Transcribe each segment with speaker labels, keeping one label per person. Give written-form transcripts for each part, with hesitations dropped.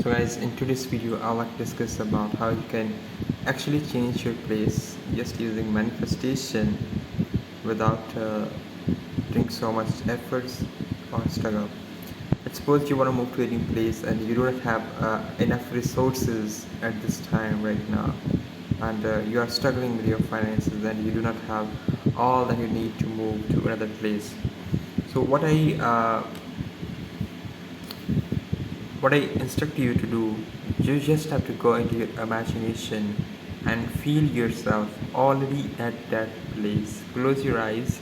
Speaker 1: So guys, in today's video I would like to discuss about how you can actually change your place just using manifestation without doing so much efforts or struggle. Let's suppose you want to move to a new place and you don't have enough resources at this time right now, and you are struggling with your finances and you do not have all that you need to move to another place. So what I instruct you to do, you just have to go into your imagination and feel yourself already at that place. Close your eyes,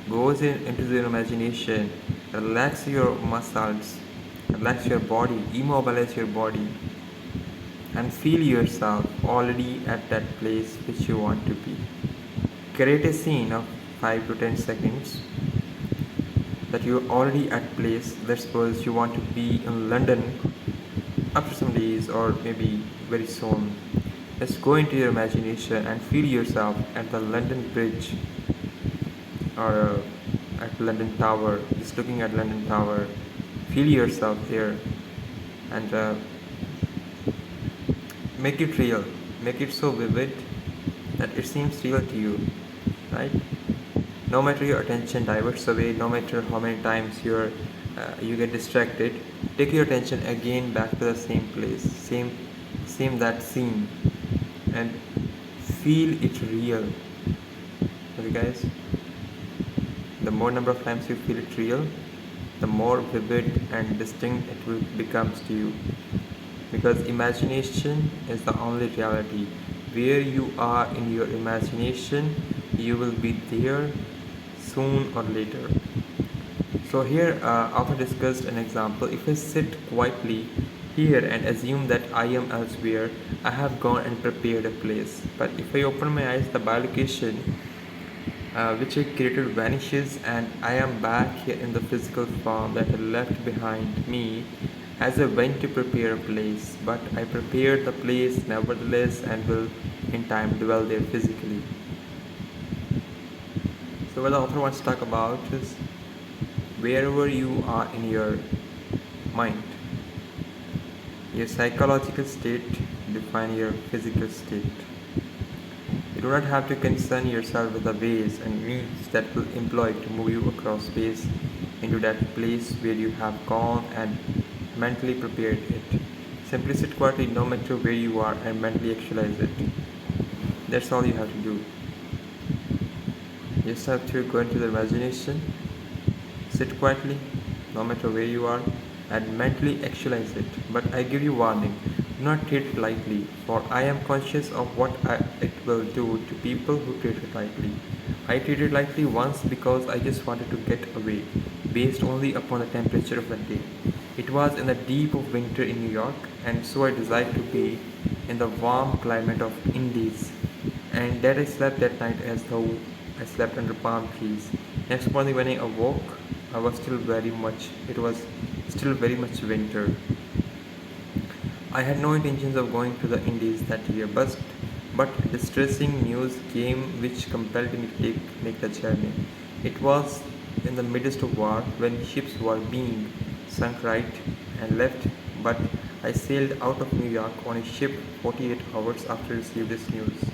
Speaker 1: into your imagination, relax your muscles, relax your body, immobilize your body, and feel yourself already at that place which you want to be. Create a scene of 5 to 10 seconds that you're already at place. Let's suppose you want to be in London after some days or maybe very soon. Let's go into your imagination and feel yourself at the London Bridge or at London Tower, just looking at London Tower. Feel yourself there and make it real, make it so vivid that it seems real to you, right? No matter your attention diverts away, no matter how many times you get distracted, take your attention again back to the same place, same that scene, and feel it real. Okay guys, the more number of times you feel it real, the more vivid and distinct it will becomes to you, because imagination is the only reality. Where you are in your imagination, you will be there soon or later. So here author discussed an example. If I sit quietly here and assume that I am elsewhere, I have gone and prepared a place. But if I open my eyes, the biolocation which I created vanishes, and I am back here in the physical form that I left behind me as I went to prepare a place. But I prepared the place nevertheless and will in time dwell there physically. So what the author wants to talk about is wherever you are in your mind, your psychological state define your physical state. You do not have to concern yourself with the ways and means that will employ to move you across space into that place where you have gone and mentally prepared it. Simply sit quietly no matter where you are and mentally actualize it. That's all you have to do. You just have to go into the imagination, sit quietly no matter where you are, and mentally actualize it. But I give you warning, do not treat it lightly, for I am conscious of what it will do to people who treat it lightly. I treated it lightly once because I just wanted to get away, based only upon the temperature of the day. It was in the deep of winter in New York, and so I desired to be in the warm climate of Indies. And that I slept that night as though I slept under palm trees. Next morning when I awoke, it was still very much winter. I had no intentions of going to the Indies that year, but distressing news came which compelled me to make the journey. It was in the midst of war, when ships were being sunk right and left, but I sailed out of New York on a ship 48 hours after I received this news.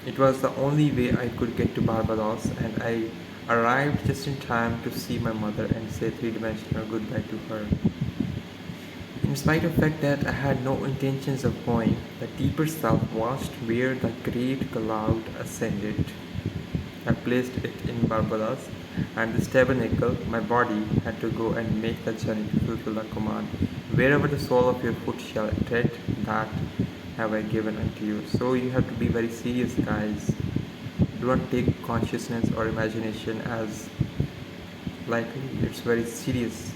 Speaker 1: It was the only way I could get to Barbados, and I arrived just in time to see my mother and say three-dimensional goodbye to her. In spite of the fact that I had no intentions of going, the deeper self watched where the great cloud ascended. I placed it in Barbados, and this tabernacle, my body, had to go and make the journey to fulfill the command. Wherever the sole of your foot shall tread, that have I given unto you. So you have to be very serious, guys. Do not take consciousness or imagination as lightly. It's very serious,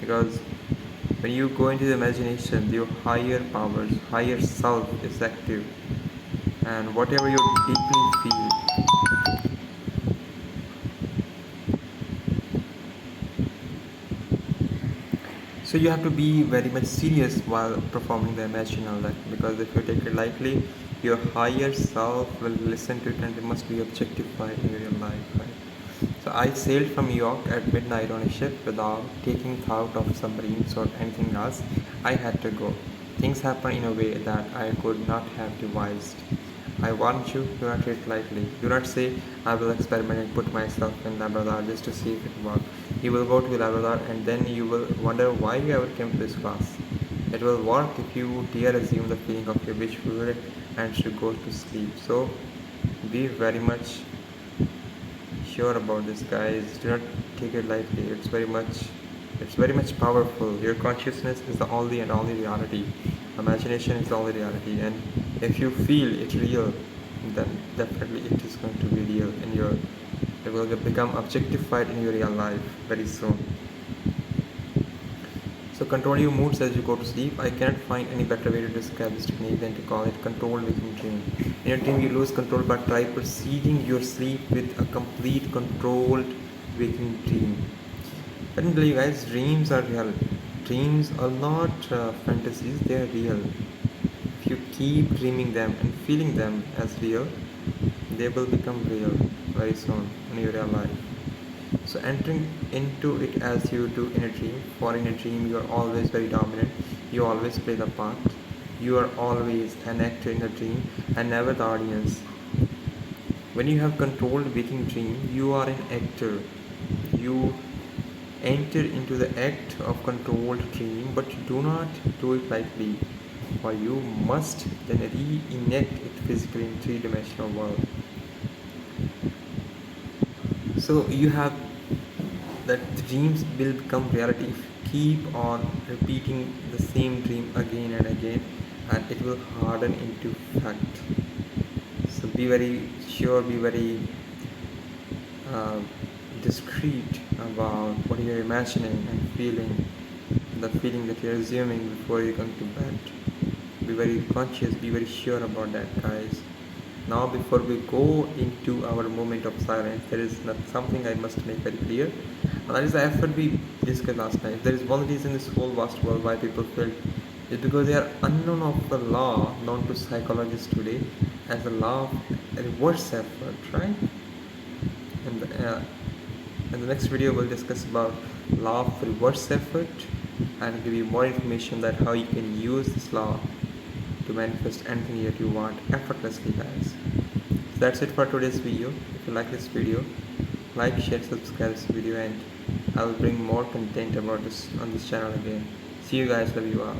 Speaker 1: because when you go into the imagination, your higher powers, higher self is active, and whatever you deeply feel, so you have to be very much serious while performing the imaginal act, because if you take it lightly, your higher self will listen to it and it must be objectified in your life, right? So So I sailed from New York at midnight on a ship without taking thought of submarines or anything else. I had to go. Things happened in a way that I could not have devised. I warn you, do not treat it lightly. Do not say, I will experiment and put myself in Labrador just to see if it works. You will go to Labrador and then you will wonder why you ever came to this class. It will work if you dare assume the feeling of your wish fluid and should go to sleep. So be very much sure about this, guys. Do not take it lightly. It's very much powerful. Your consciousness is the only and only reality. Imagination is the only reality, and if you feel it real, then definitely it is going to be real in your, it will become objectified in your real life very soon. So control your moods as you go to sleep. I cannot find any better way to describe this technique than to call it controlled waking dream. In a dream you lose control, but try preceding your sleep with a complete controlled waking dream. Let me tell you guys, dreams are real. Dreams are not fantasies, they are real. If you keep dreaming them and feeling them as real, they will become real very soon in your real life. So entering into it as you do in a dream, for in a dream you are always very dominant, you always play the part, you are always an actor in a dream and never the audience. When you have controlled waking dream, you are an actor. You enter into the act of controlled dream, but do not do it lightly, for you must then reenact it physically in three-dimensional world. So you have that dreams will become reality if you keep on repeating the same dream again and again, and it will harden into fact. So be very sure, be very uh, discreet about what you're imagining and feeling, the feeling that you're assuming before you come to bed. Be very conscious, be very sure about that, guys. Now, before we go into our moment of silence, there is something I must make very clear, and that is the effort we discussed last night. If there is one reason in this whole vast world why people fail, it's because they are unknown of the law known to psychologists today as the law of reverse effort, right? And in the next video, we'll discuss about law of reverse effort and give you more information that how you can use this law to manifest anything that you want effortlessly, guys. So that's it for today's video. If you like this video, like, share, subscribe this video, and I will bring more content about this on this channel again. See you guys, love you all.